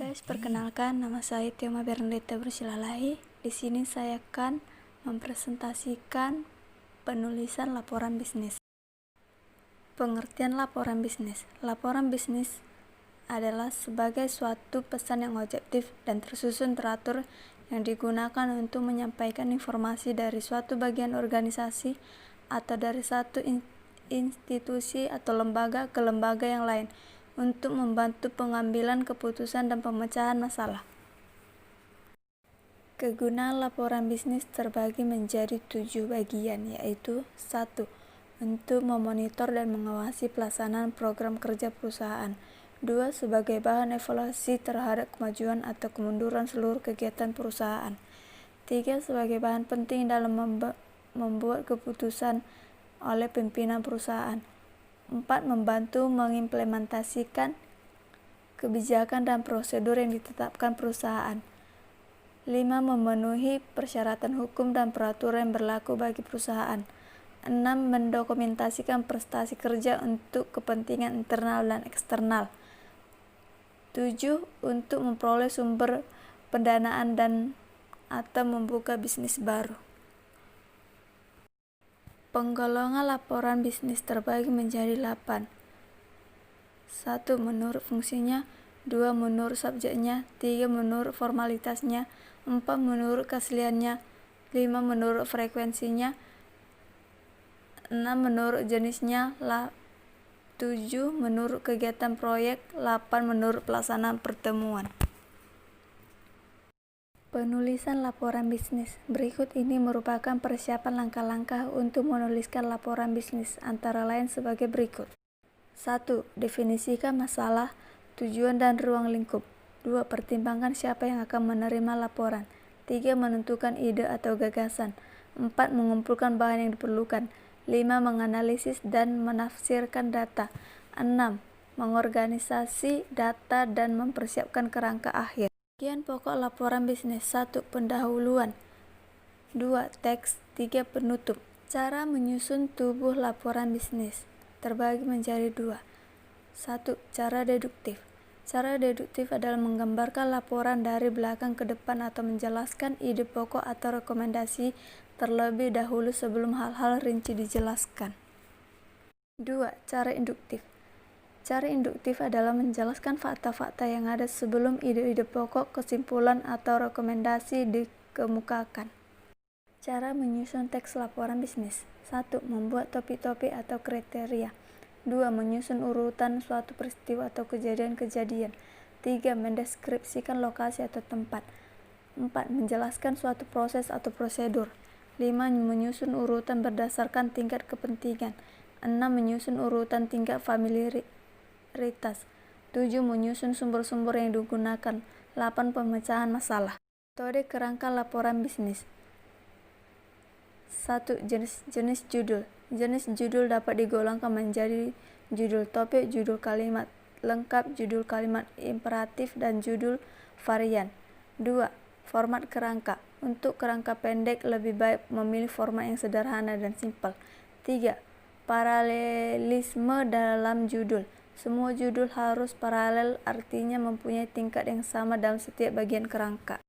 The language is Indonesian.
Guys, perkenalkan nama saya Tioma Bernadetta Bersilalahi. Di sini saya akan mempresentasikan penulisan laporan bisnis. Pengertian laporan bisnis. Laporan bisnis adalah sebagai suatu pesan yang objektif dan tersusun teratur yang digunakan untuk menyampaikan informasi dari suatu bagian organisasi atau dari satu institusi atau lembaga ke lembaga yang lain untuk membantu pengambilan keputusan dan pemecahan masalah. Kegunaan laporan bisnis terbagi menjadi 7 bagian, yaitu 1. Untuk memonitor dan mengawasi pelaksanaan program kerja perusahaan. 2. Sebagai bahan evaluasi terhadap kemajuan atau kemunduran seluruh kegiatan perusahaan. 3. Sebagai bahan penting dalam membuat keputusan oleh pimpinan perusahaan. 4. Membantu mengimplementasikan kebijakan dan prosedur yang ditetapkan perusahaan. 5. Memenuhi persyaratan hukum dan peraturan yang berlaku bagi perusahaan. 6. Mendokumentasikan prestasi kerja untuk kepentingan internal dan eksternal. 7. Untuk memperoleh sumber pendanaan dan atau membuka bisnis baru. Penggolongan laporan bisnis terbagi menjadi 8. 1. Menurut fungsinya. 2. Menurut subjeknya. 3. Menurut formalitasnya. 4. Menurut keasliannya. 5. Menurut frekuensinya. 6. Menurut jenisnya. 7. Menurut kegiatan proyek. 8. Menurut pelaksanaan pertemuan. Penulisan laporan bisnis. Berikut ini merupakan persiapan langkah-langkah untuk menuliskan laporan bisnis, antara lain sebagai berikut. 1. Definisikan masalah, tujuan dan ruang lingkup. 2. Pertimbangkan siapa yang akan menerima laporan. 3. Menentukan ide atau gagasan. 4. Mengumpulkan bahan yang diperlukan. 5. Menganalisis dan menafsirkan data. 6. Mengorganisasi data dan mempersiapkan kerangka akhir. Bagian pokok laporan bisnis. 1. Pendahuluan. 2. Teks. 3. Penutup. Cara menyusun tubuh laporan bisnis terbagi menjadi 2. 1. Cara deduktif. Cara deduktif adalah menggambarkan laporan dari belakang ke depan atau menjelaskan ide pokok atau rekomendasi terlebih dahulu sebelum hal-hal rinci dijelaskan. 2. Cara induktif. Cara induktif adalah menjelaskan fakta-fakta yang ada sebelum ide-ide pokok, kesimpulan, atau rekomendasi dikemukakan. Cara menyusun teks laporan bisnis. 1. Membuat topik-topik atau kriteria. 2. Menyusun urutan suatu peristiwa atau kejadian-kejadian. 3. Mendeskripsikan lokasi atau tempat. 4. Menjelaskan suatu proses atau prosedur. 5. Menyusun urutan berdasarkan tingkat kepentingan. 6. Menyusun urutan tingkat familiaritas. 7. Menyusun sumber-sumber yang digunakan. 8. Pemecahan masalah. Metode kerangka laporan bisnis. 1. Jenis judul. Jenis judul dapat digolongkan menjadi judul topik, judul kalimat lengkap, judul kalimat imperatif, dan judul varian. 2. Format kerangka. Untuk kerangka pendek lebih baik memilih format yang sederhana dan simpel. 3. Paralelisme dalam judul. Semua judul harus paralel, artinya mempunyai tingkat yang sama dalam setiap bagian kerangka.